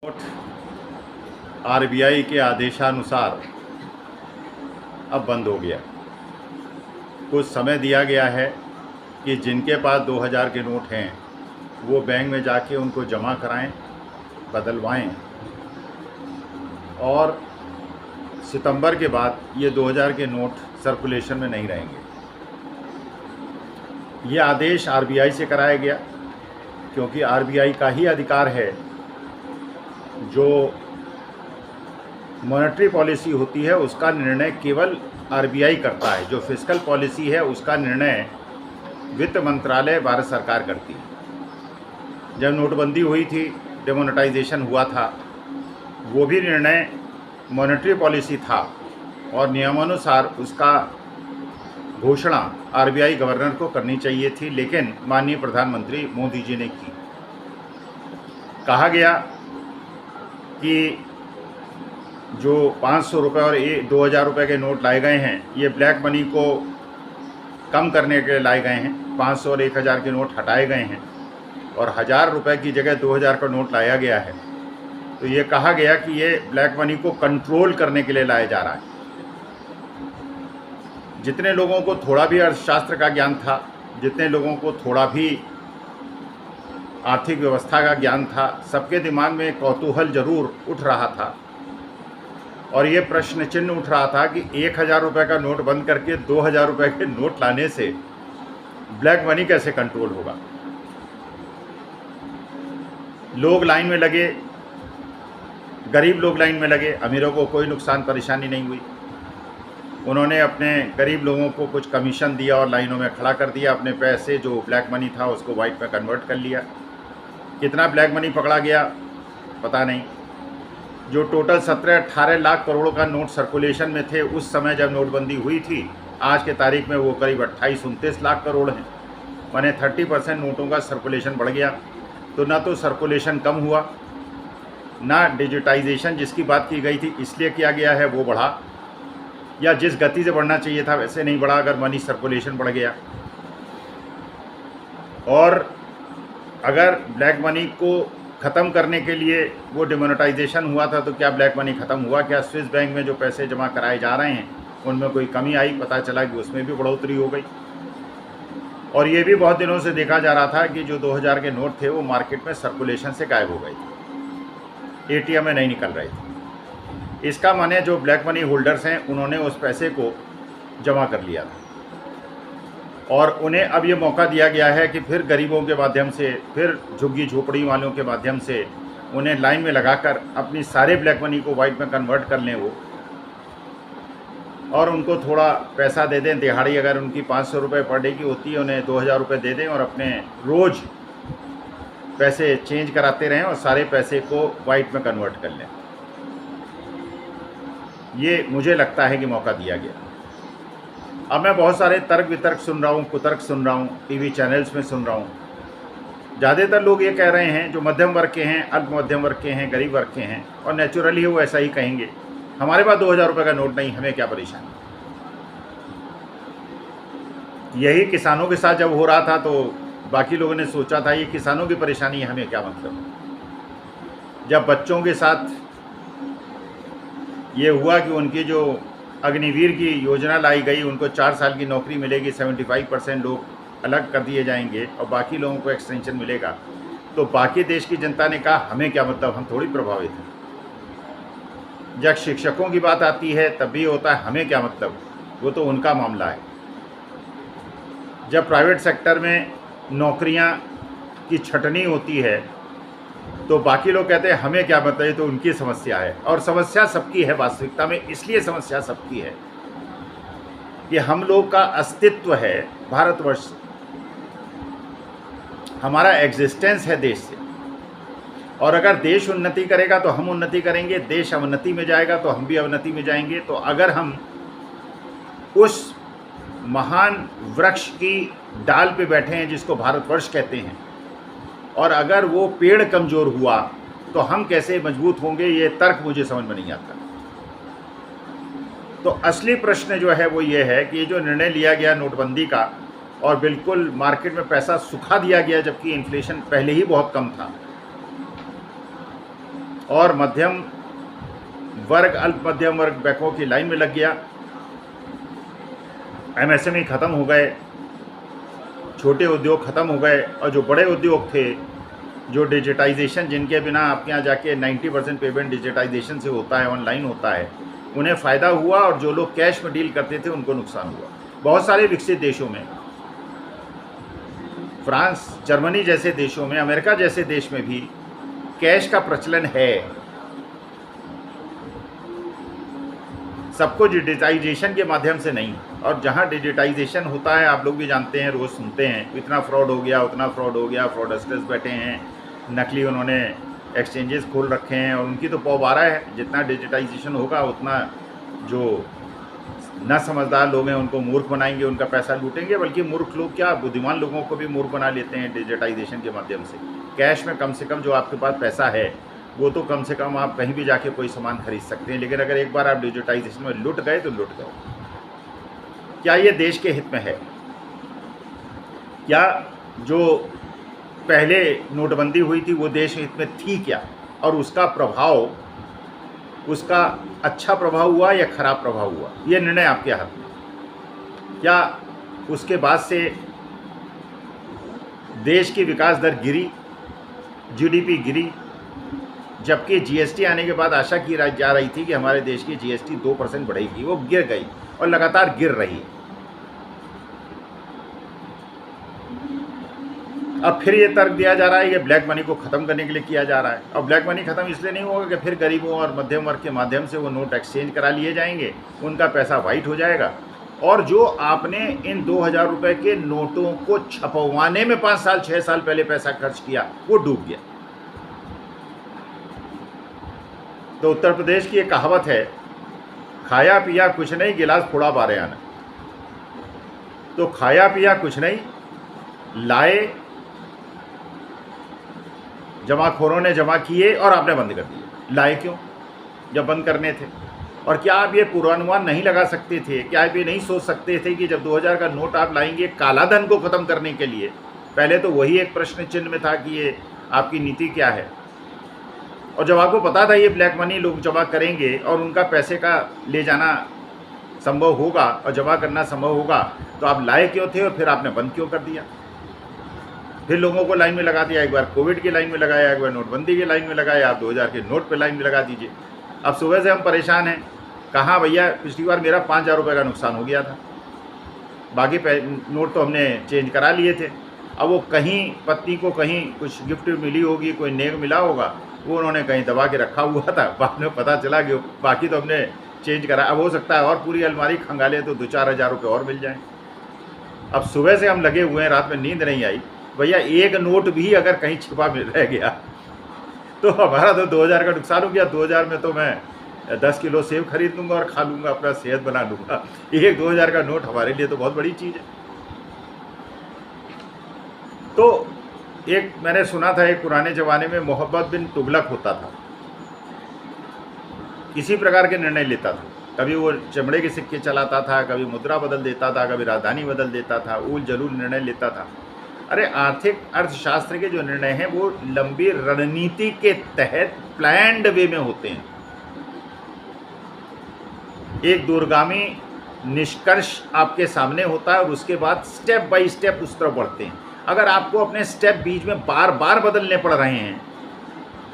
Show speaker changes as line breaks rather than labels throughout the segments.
Note RBI के आदेशानुसार अब बंद हो गया। कुछ समय दिया गया है कि जिनके पास 2000 के नोट हैं वो बैंक में जाके उनको जमा कराएं, बदलवाएं और सितंबर के बाद ये 2000 के नोट सर्कुलेशन में नहीं रहेंगे। ये आदेश आरबीआई से कराया गया क्योंकि आरबीआई का ही अधिकार है, जो मॉनेटरी पॉलिसी होती है उसका निर्णय केवल आरबीआई करता है। जो फिस्कल पॉलिसी है उसका निर्णय वित्त मंत्रालय भारत सरकार करती है। जब नोटबंदी हुई थी, डिमोनेटाइजेशन हुआ था, वो भी निर्णय मॉनेटरी पॉलिसी था और नियमानुसार उसका घोषणा आरबीआई गवर्नर को करनी चाहिए थी, लेकिन माननीय प्रधानमंत्री मोदी जी ने की। कहा गया कि जो 500 रुपये और 2000 रुपये के नोट लाए गए हैं ये ब्लैक मनी को कम करने के लिए लाए गए हैं। 500 और 1000 के नोट हटाए गए हैं और 1000 रुपये की जगह 2000 का नोट लाया गया है। तो ये कहा गया कि ये ब्लैक मनी को कंट्रोल करने के लिए लाया जा रहा है। जितने लोगों को थोड़ा भी अर्थशास्त्र का ज्ञान था, जितने लोगों को थोड़ा भी आर्थिक व्यवस्था का ज्ञान था, सबके दिमाग में कौतूहल जरूर उठ रहा था और ये प्रश्न चिन्ह उठ रहा था कि 1000 रुपये का नोट बंद करके 2000 रुपये के नोट लाने से ब्लैक मनी कैसे कंट्रोल होगा। लोग लाइन में लगे, गरीब लोग लाइन में लगे, अमीरों को कोई नुकसान परेशानी नहीं हुई। उन्होंने अपने गरीब लोगों को कुछ कमीशन दिया और लाइनों में खड़ा कर दिया। अपने पैसे जो ब्लैक मनी था उसको वाइट में कन्वर्ट कर लिया। कितना ब्लैक मनी पकड़ा गया पता नहीं। जो टोटल 17-18 लाख करोड़ का नोट सर्कुलेशन में थे उस समय जब नोटबंदी हुई थी, आज के तारीख में वो करीब 28-29 लाख करोड़ हैं। माने 30% नोटों का सर्कुलेशन बढ़ गया। तो ना तो सर्कुलेशन कम हुआ, ना डिजिटाइजेशन जिसकी बात की गई थी इसलिए किया गया है वो बढ़ा, या जिस गति से बढ़ना चाहिए था वैसे नहीं बढ़ा अगर मनी सर्कुलेशन बढ़ गया। और अगर ब्लैक मनी को ख़त्म करने के लिए वो डिमोनेटाइजेशन हुआ था तो क्या ब्लैक मनी ख़त्म हुआ? क्या स्विस बैंक में जो पैसे जमा कराए जा रहे हैं उनमें कोई कमी आई? पता चला कि उसमें भी बढ़ोतरी हो गई। और ये भी बहुत दिनों से देखा जा रहा था कि जो 2000 के नोट थे वो मार्केट में सर्कुलेशन से गायब हो गए थे, एटीएम में नहीं निकल रहे थे। इसका माने जो ब्लैक मनी होल्डर्स हैं उन्होंने उस पैसे को जमा कर लिया था और उन्हें अब ये मौका दिया गया है कि फिर गरीबों के माध्यम से, फिर झुग्गी झोपड़ी वालों के माध्यम से उन्हें लाइन में लगाकर अपनी सारे ब्लैक मनी को वाइट में कन्वर्ट कर लें वो, और उनको थोड़ा पैसा दे दें। दिहाड़ी अगर उनकी 500 रुपये पर डे की होती है, उन्हें 2000 रुपये दे दें और अपने रोज़ पैसे चेंज कराते रहें और सारे पैसे को वाइट में कन्वर्ट कर लें। ये मुझे लगता है कि मौका दिया गया। अब मैं बहुत सारे तर्क वितर्क सुन रहा हूँ, कुतर्क सुन रहा हूँ, टीवी चैनल्स में सुन रहा हूँ। ज़्यादातर लोग ये कह रहे हैं जो मध्यम वर्ग के हैं, अल्प मध्यम वर्ग के हैं, गरीब वर्ग के हैं, और नेचुरली वो ऐसा ही कहेंगे, हमारे पास 2000 रुपये का नोट नहीं, हमें क्या परेशानी। यही किसानों के साथ जब हो रहा था तो बाकी लोगों ने सोचा था ये किसानों की परेशानी है, हमें क्या मतलब। जब बच्चों के साथ ये हुआ कि उनकी जो अग्निवीर की योजना लाई गई, उनको 4 साल की नौकरी मिलेगी, 75% लोग अलग कर दिए जाएंगे और बाकी लोगों को एक्सटेंशन मिलेगा, तो बाकी देश की जनता ने कहा हमें क्या मतलब, हम थोड़ी प्रभावित हैं। जब शिक्षकों की बात आती है तब भी होता है हमें क्या मतलब, वो तो उनका मामला है। जब प्राइवेट सेक्टर में नौकरियां की छटनी होती है तो बाकी लोग कहते हैं हमें क्या मतलब, ये तो उनकी समस्या है। और समस्या सबकी है वास्तविकता में, इसलिए समस्या सबकी है कि हम लोग का अस्तित्व है भारतवर्ष, हमारा एग्जिस्टेंस है देश से। और अगर देश उन्नति करेगा तो हम उन्नति करेंगे, देश अवनति में जाएगा तो हम भी अवनति में जाएंगे। तो अगर हम उस महान वृक्ष की डाल पे बैठे हैं जिसको भारतवर्ष कहते हैं, और अगर वो पेड़ कमज़ोर हुआ तो हम कैसे मजबूत होंगे, ये तर्क मुझे समझ में नहीं आता। तो असली प्रश्न जो है वो ये है कि ये जो निर्णय लिया गया नोटबंदी का और बिल्कुल मार्केट में पैसा सुखा दिया गया जबकि इन्फ्लेशन पहले ही बहुत कम था, और मध्यम वर्ग, अल्प मध्यम वर्ग बैंकों की लाइन में लग गया। एमएसएमई ख़त्म हो गए, छोटे उद्योग ख़त्म हो गए, और जो बड़े उद्योग थे, जो डिजिटाइजेशन, जिनके बिना आपके यहाँ जाके 90% पेमेंट डिजिटाइजेशन से होता है, ऑनलाइन होता है, उन्हें फ़ायदा हुआ, और जो लोग कैश में डील करते थे उनको नुकसान हुआ। बहुत सारे विकसित देशों में, फ्रांस, जर्मनी जैसे देशों में, अमेरिका जैसे देश में भी कैश का प्रचलन है। सबको डिजिटाइजेशन के माध्यम से नहीं, और जहाँ डिजिटाइजेशन होता है, आप लोग भी जानते हैं, रोज़ सुनते हैं, इतना फ्रॉड हो गया, उतना फ्रॉड हो गया, फ्रॉडस्टर्स बैठे हैं, नकली उन्होंने एक्सचेंजेस खोल रखे हैं, और उनकी तो पौबारा है। जितना डिजिटाइजेशन होगा उतना जो न समझदार लोग हैं उनको मूर्ख बनाएंगे, उनका पैसा लूटेंगे। बल्कि मूर्ख लोग क्या, बुद्धिमान लोगों को भी मूर्ख बना लेते हैं डिजिटाइजेशन के माध्यम से। कैश में कम से कम जो आपके पास पैसा है, वो तो कम से कम आप कहीं भी जाके कोई सामान खरीद सकते हैं, लेकिन अगर एक बार आप डिजिटाइजेशन में लुट गए तो लुट गए। क्या ये देश के हित में है? क्या जो पहले नोटबंदी हुई थी वो देश हित में थी क्या? और उसका प्रभाव, उसका अच्छा प्रभाव हुआ या खराब प्रभाव हुआ, ये निर्णय आपके हाथ में। क्या उसके बाद से देश की विकास दर गिरी, जीडीपी गिरी, जबकि जीएसटी आने के बाद आशा की जा रही थी कि हमारे देश की जीएसटी 2% बढ़ेगी, वो गिर गई और लगातार गिर रही। अब फिर ये तर्क दिया जा रहा है कि ब्लैक मनी को ख़त्म करने के लिए किया जा रहा है। और ब्लैक मनी ख़त्म इसलिए नहीं होगा कि फिर गरीबों और मध्यम वर्ग के माध्यम से वो नोट एक्सचेंज करा लिए जाएंगे, उनका पैसा वाइट हो जाएगा, और जो आपने इन 2000 रुपये के नोटों को छपवाने में 5 साल 6 साल पहले पैसा खर्च किया, वो डूब गया। तो उत्तर प्रदेश की एक कहावत है, खाया पिया कुछ नहीं, गिलास फोड़ा बारे आना। तो खाया पिया कुछ नहीं, लाए, जमाखोरों ने जमा किए और आपने बंद कर दिए। लाए क्यों जब बंद करने थे? और क्या आप ये पूर्वानुमान नहीं लगा सकते थे? क्या आप ये नहीं सोच सकते थे कि जब 2000 का नोट आप लाएंगे काला धन को ख़त्म करने के लिए? पहले तो वही एक प्रश्न चिन्ह में था कि ये आपकी नीति क्या है। और जब आपको पता था ये ब्लैक मनी लोग जमा करेंगे और उनका पैसे का ले जाना संभव होगा और जमा करना संभव होगा, तो आप लाए क्यों थे और फिर आपने बंद क्यों कर दिया? फिर लोगों को लाइन में लगा दिया, एक बार कोविड की लाइन में लगाया, एक बार नोटबंदी की लाइन में लगाया, आप 2000 के नोट पे लाइन में लगा दीजिए। अब सुबह से हम परेशान हैं, कहाँ भैया, पिछली बार मेरा 5000 रुपये का नुकसान हो गया था, बाकी नोट तो हमने चेंज करा लिए थे। अब वो कहीं पत्नी को कहीं कुछ गिफ्ट मिली होगी, कोई नेक मिला होगा, वो उन्होंने कहीं दबा के रखा हुआ था, बाद में पता चला कि बाकी तो हमने चेंज करा। अब हो सकता है और पूरी अलमारी खंगाले तो 2-4 हज़ार रुपये और मिल जाएँ। अब सुबह से हम लगे हुए हैं, रात में नींद नहीं आई। भैया एक नोट भी अगर कहीं छिपा रह गया तो हमारा तो 2000 का नुकसान हो गया। 2000 में तो मैं 10 किलो सेब खरीद लूँगा और खा लूँगा, अपना सेहत बना लूँगा। एक 2000 का नोट हमारे लिए तो बहुत बड़ी चीज़ है। तो एक मैंने सुना था, एक पुराने ज़माने में मोहब्बत बिन तुगलक होता था, किसी प्रकार के निर्णय लेता था। कभी वो चमड़े के सिक्के चलाता था, कभी मुद्रा बदल देता था, कभी राजधानी बदल देता था, ऊल जलूल निर्णय लेता था। अरे आर्थिक अर्थशास्त्र के जो निर्णय हैं वो लंबी रणनीति के तहत प्लान्ड वे में होते हैं। एक दूरगामी निष्कर्ष आपके सामने होता है और उसके बाद स्टेप बाय स्टेप उस तरफ बढ़ते हैं। अगर आपको अपने स्टेप बीच में बार बार बदलने पड़ रहे हैं,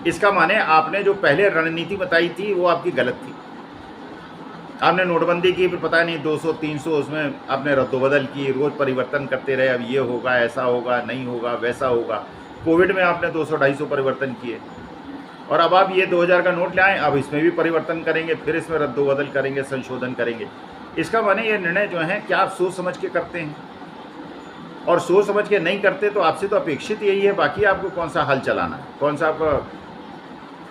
इसका माने आपने जो पहले रणनीति बताई थी वो आपकी गलत थी। आपने नोटबंदी की, फिर पता नहीं 200-300 उसमें आपने रद्दोबदल की, रोज़ परिवर्तन करते रहे, अब ये होगा, ऐसा होगा, नहीं होगा, वैसा होगा। कोविड में आपने 200-250 परिवर्तन किए, और अब आप ये 2000 का नोट ले आएँ, अब इसमें भी परिवर्तन करेंगे, फिर इसमें रद्दोबदल करेंगे, संशोधन करेंगे। इसका माने ये निर्णय जो हैं क्या आप सोच समझ के करते हैं? और सोच समझ के नहीं करते तो आपसे तो अपेक्षित यही है, बाकी आपको कौन सा हल चलाना है, कौन सा आपका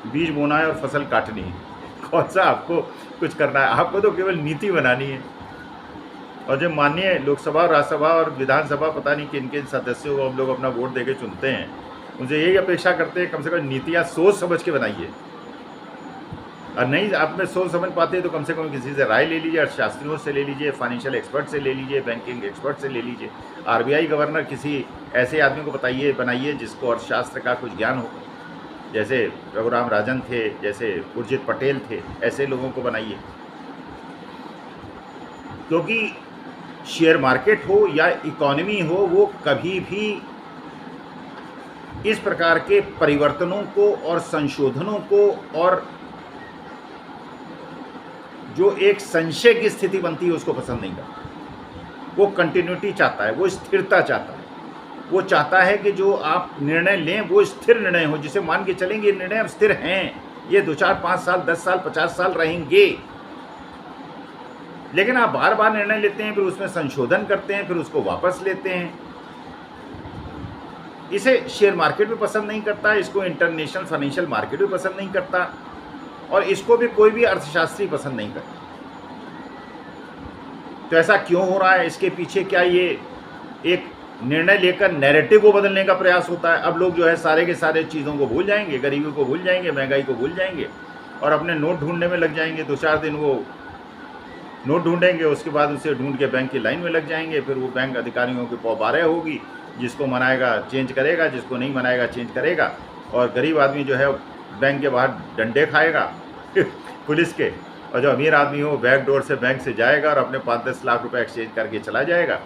बीज बोना है और फसल काटनी है, कौन सा आपको कुछ करना है। आपको तो केवल नीति बनानी है। और जो माननीय लोकसभा, राज्यसभा और विधानसभा, पता नहीं किन किन सदस्यों को हम लोग अपना वोट देके चुनते हैं, उनसे यही अपेक्षा करते हैं कम से कम नीतियाँ सोच समझ के बनाइए। और नहीं आप में सोच समझ पाते तो कम से कम किसी से राय ले लीजिए, अर्थशास्त्रियों से ले लीजिए, फाइनेंशियल एक्सपर्ट से ले लीजिए, बैंकिंग एक्सपर्ट से ले लीजिए, आरबीआई गवर्नर, किसी ऐसे आदमी को बताइए, बनाइए जिसको अर्थशास्त्र का कुछ ज्ञान हो। जैसे रघुराम राजन थे, जैसे उर्जित पटेल थे, ऐसे लोगों को बनाइए। क्योंकि शेयर मार्केट हो या इकोनॉमी हो, वो कभी भी इस प्रकार के परिवर्तनों को और संशोधनों को और जो एक संशय की स्थिति बनती है उसको पसंद नहीं करता। वो कंटिन्यूटी चाहता है, वो स्थिरता चाहता है। वो चाहता है कि जो आप निर्णय लें वो स्थिर निर्णय हो, जिसे मान के चलेंगे ये निर्णय अब स्थिर हैं, ये 2, 4, 5 साल, 10 साल, 50 साल रहेंगे। लेकिन आप बार बार निर्णय लेते हैं, फिर उसमें संशोधन करते हैं, फिर उसको वापस लेते हैं। इसे शेयर मार्केट भी पसंद नहीं करता, इसको इंटरनेशनल फाइनेंशियल मार्केट भी पसंद नहीं करता, और इसको भी कोई भी अर्थशास्त्री पसंद नहीं करता। तो ऐसा क्यों हो रहा है? इसके पीछे क्या ये एक निर्णय लेकर नैरेटिव को बदलने का प्रयास होता है? अब लोग जो है सारे के सारे चीज़ों को भूल जाएंगे, गरीबी को भूल जाएंगे, महंगाई को भूल जाएंगे और अपने नोट ढूंढने में लग जाएंगे। 2-4 दिन वो नोट ढूंढेंगे, उसके बाद उसे ढूंढ के बैंक की लाइन में लग जाएंगे। फिर वो बैंक अधिकारियों की पौबारे होगी, जिसको मनाएगा चेंज करेगा, जिसको नहीं मनाएगा चेंज करेगा। और गरीब आदमी जो है बैंक के बाहर डंडे खाएगा पुलिस के, और जो अमीर आदमी हो बैक डोर से बैंक से जाएगा और अपने 5-10 लाख रुपए एक्सचेंज करके चला जाएगा।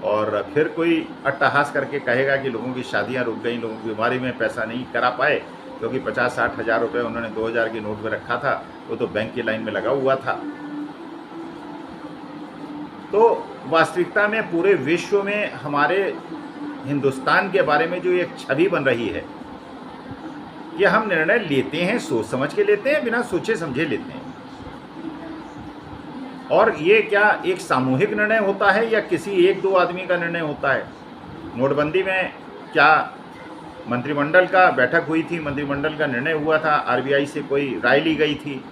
और फिर कोई अट्टहास करके कहेगा कि लोगों की शादियां रुक गई, लोगों की बीमारी में पैसा नहीं करा पाए क्योंकि 50-60 हज़ार रुपये उन्होंने 2000 की नोट में रखा था, वो तो बैंक की लाइन में लगा हुआ था। तो वास्तविकता में पूरे विश्व में हमारे हिंदुस्तान के बारे में जो एक छवि बन रही है, ये हम निर्णय लेते हैं सोच समझ के लेते हैं, बिना सोचे समझे लेते हैं। और ये क्या एक सामूहिक निर्णय होता है या किसी 1-2 आदमी का निर्णय होता है? नोटबंदी में क्या मंत्रिमंडल का बैठक हुई थी, मंत्रिमंडल का निर्णय हुआ था, आरबीआई से कोई राय ली गई थी,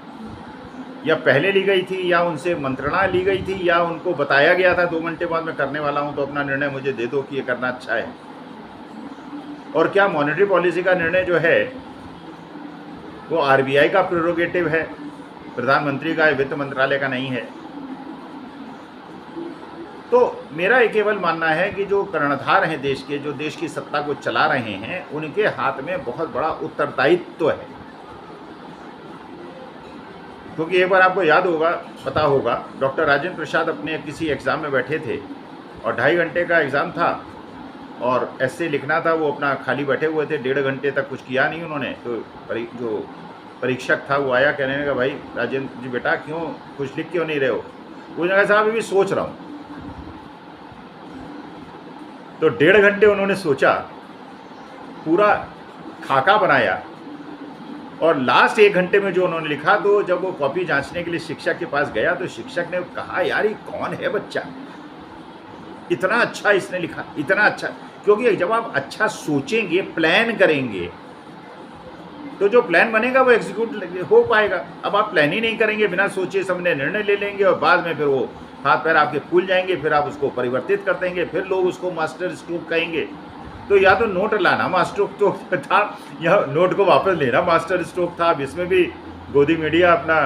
या पहले ली गई थी, या उनसे मंत्रणा ली गई थी, या उनको बताया गया था 2 घंटे बाद मैं करने वाला हूं, तो अपना निर्णय मुझे दे दो कि ये करना अच्छा है? और क्या मॉनेटरी पॉलिसी का निर्णय जो है वो आरबीआई का प्रेरोगेटिव है, प्रधानमंत्री का, वित्त मंत्रालय का नहीं है? तो मेरा ये केवल मानना है कि जो कर्णधार हैं देश के, जो देश की सत्ता को चला रहे हैं, उनके हाथ में बहुत बड़ा उत्तरदायित्व है। क्योंकि एक बार आपको याद होगा, पता होगा, डॉक्टर राजेंद्र प्रसाद अपने किसी एग्ज़ाम में बैठे थे और 2.5 घंटे का एग्ज़ाम था और ऐसे लिखना था, वो अपना खाली बैठे हुए थे, 1.5 घंटे तक कुछ किया नहीं उन्होंने। तो जो परीक्षक था वो आया, कहने लगा भाई राजेंद्र जी बेटा क्यों कुछ लिख क्यों नहीं रहे हो? वो जगह साहब अभी सोच रहा हूँ। तो 1.5 घंटे उन्होंने सोचा, पूरा खाका बनाया, और लास्ट 1 घंटे में जो उन्होंने लिखा, तो जब वो कॉपी जांचने के लिए शिक्षक के पास गया तो शिक्षक ने कहा यार ये कौन है बच्चा, इतना अच्छा इसने लिखा, इतना अच्छा। क्योंकि जब आप अच्छा सोचेंगे, प्लान करेंगे, तो जो प्लान बनेगा वो एग्जीक्यूट हो पाएगा। अब आप प्लान ही नहीं करेंगे, बिना सोचे समझे निर्णय ले लेंगे और बाद में फिर वो हाथ पैर आपके फूल जाएंगे, फिर आप उसको परिवर्तित कर देंगे, फिर लोग उसको मास्टर स्ट्रोक कहेंगे। तो या तो नोट लाना मास्टर स्ट्रोक था, या नोट को वापस लेना मास्टर स्ट्रोक था। अब इसमें भी गोदी मीडिया अपना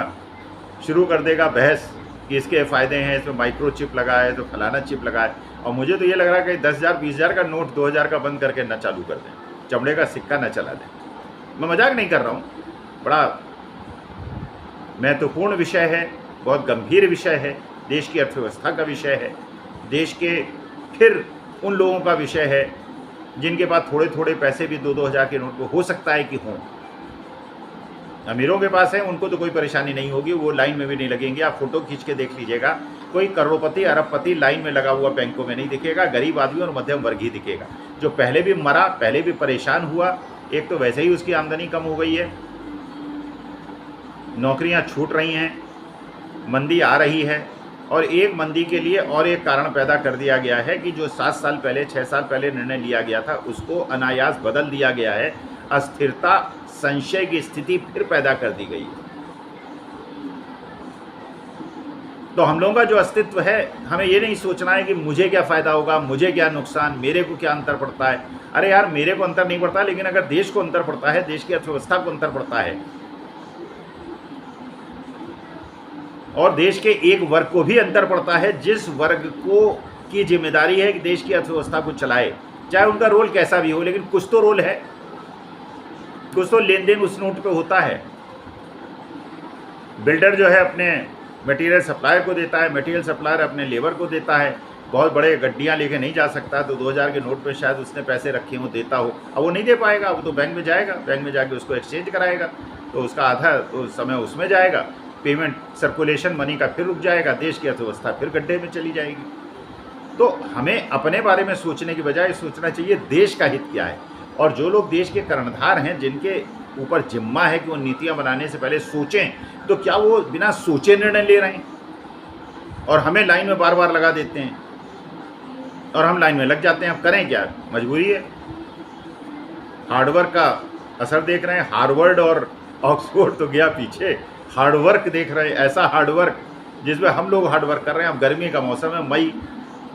शुरू कर देगा बहस कि इसके फ़ायदे हैं, इसमें माइक्रो चिप लगा है, तो फलाना चिप लगा है। और मुझे तो ये लग रहा है कि 10,000 20,000 का नोट 2,000 का बंद करके न चालू कर दें, चमड़े का सिक्का न चला दें। मैं मजाक नहीं कर रहा हूँ, बड़ा महत्वपूर्ण विषय है, बहुत गंभीर विषय है, देश की अर्थव्यवस्था का विषय है, देश के फिर उन लोगों का विषय है जिनके पास थोड़े थोड़े पैसे भी 2-2 हज़ार के नोट को हो सकता है कि हों। अमीरों के पास है, उनको तो कोई परेशानी नहीं होगी, वो लाइन में भी नहीं लगेंगे। आप फोटो खींच के देख लीजिएगा, कोई करोड़पति अरबपति लाइन में लगा हुआ बैंकों में नहीं दिखेगा, गरीब आदमी और मध्यम वर्ग ही दिखेगा, जो पहले भी मरा, पहले भी परेशान हुआ। एक तो वैसे ही उसकी आमदनी कम हो गई है, नौकरियां छूट रही हैं, मंदी आ रही है, और एक मंदी के लिए और एक कारण पैदा कर दिया गया है कि जो 7 साल पहले 6 साल पहले निर्णय लिया गया था उसको अनायास बदल दिया गया है। अस्थिरता, संशय की स्थिति फिर पैदा कर दी गई है। तो हम लोगों का जो अस्तित्व है, हमें ये नहीं सोचना है कि मुझे क्या फ़ायदा होगा, मुझे क्या नुकसान, मेरे को क्या अंतर पड़ता है। अरे यार मेरे को अंतर नहीं पड़ता, लेकिन अगर देश को अंतर पड़ता है, देश की अर्थव्यवस्था को अंतर पड़ता है, और देश के एक वर्ग को भी अंतर पड़ता है, जिस वर्ग को की जिम्मेदारी है कि देश की अर्थव्यवस्था को चलाए, चाहे उनका रोल कैसा भी हो, लेकिन कुछ तो रोल है। कुछ तो लेन देन उस नोट पे होता है। बिल्डर जो है अपने मटेरियल सप्लायर को देता है, मटेरियल सप्लायर अपने लेबर को देता है। बहुत बड़े गड्डियाँ लेके नहीं जा सकता, तो 2000 के नोट पे शायद उसने पैसे रखे हों, देता हो, अब वो नहीं दे पाएगा, वो तो बैंक में जाएगा, बैंक में जाके उसको एक्सचेंज कराएगा, तो उसका आधा तो समय उसमें जाएगा, पेमेंट सर्कुलेशन मनी का फिर रुक जाएगा, देश की अर्थव्यवस्था फिर गड्ढे में चली जाएगी। तो हमें अपने बारे में सोचने की बजाय सोचना चाहिए देश का हित क्या है। और जो लोग देश के कर्णधार हैं, जिनके ऊपर जिम्मा है कि वो नीतियाँ बनाने से पहले सोचें, तो क्या वो बिना सोचे निर्णय ले रहे हैं और हमें लाइन में बार बार लगा देते हैं और हम लाइन में लग जाते हैं। अब करें क्या, मजबूरी है। हार्डवर्क का असर देख रहे हैं, हार्वर्ड और ऑक्सफोर्ड तो गया पीछे, हार्डवर्क देख रहे हैं, ऐसा हार्डवर्क जिसमें हम लोग हार्डवर्क कर रहे हैं। अब गर्मी का मौसम है, मई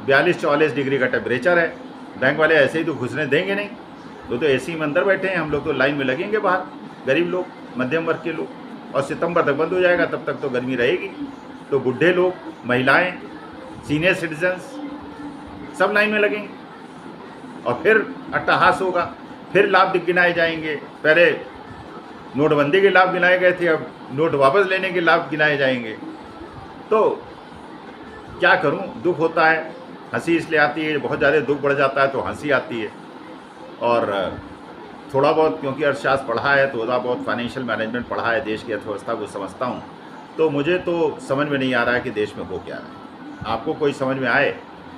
42-44 डिग्री का टेम्परेचर है, बैंक वाले ऐसे ही तो घुसने देंगे नहीं, वो तो एसी में अंदर बैठे हैं, हम लोग तो लाइन में लगेंगे बाहर, गरीब लोग, मध्यम वर्ग के लोग, और सितंबर तक बंद हो जाएगा, तब तक तो गर्मी रहेगी। तो बूढ़े लोग, महिलाएं, सीनियर सिटीजन्स सब लाइन में लगेंगे और फिर अट्टहास होगा, फिर लाभ गिनाए जाएंगे। पहले नोटबंदी के लाभ गिनाए गए थे, अब नोट वापस लेने के लाभ गिनाए जाएंगे। तो क्या करूं, दुख होता है, हंसी इसलिए आती है, बहुत ज़्यादा दुख बढ़ जाता है तो हंसी आती है। और थोड़ा बहुत क्योंकि अर्थशास्त्र पढ़ा है, थोड़ा बहुत फाइनेंशियल मैनेजमेंट पढ़ा है, देश की अर्थव्यवस्था को समझता हूँ, तो मुझे तो समझ में नहीं आ रहा है कि देश में हो क्या रहा है। आपको कोई समझ में आए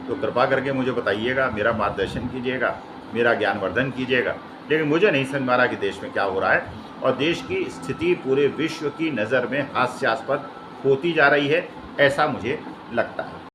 तो कृपा करके मुझे बताइएगा, मेरा मार्गदर्शन कीजिएगा, मेरा ज्ञानवर्धन कीजिएगा। लेकिन मुझे नहीं समझ में आ रहा कि देश में क्या हो रहा है, और देश की स्थिति पूरे विश्व की नज़र में हास्यास्पद होती जा रही है, ऐसा मुझे लगता है।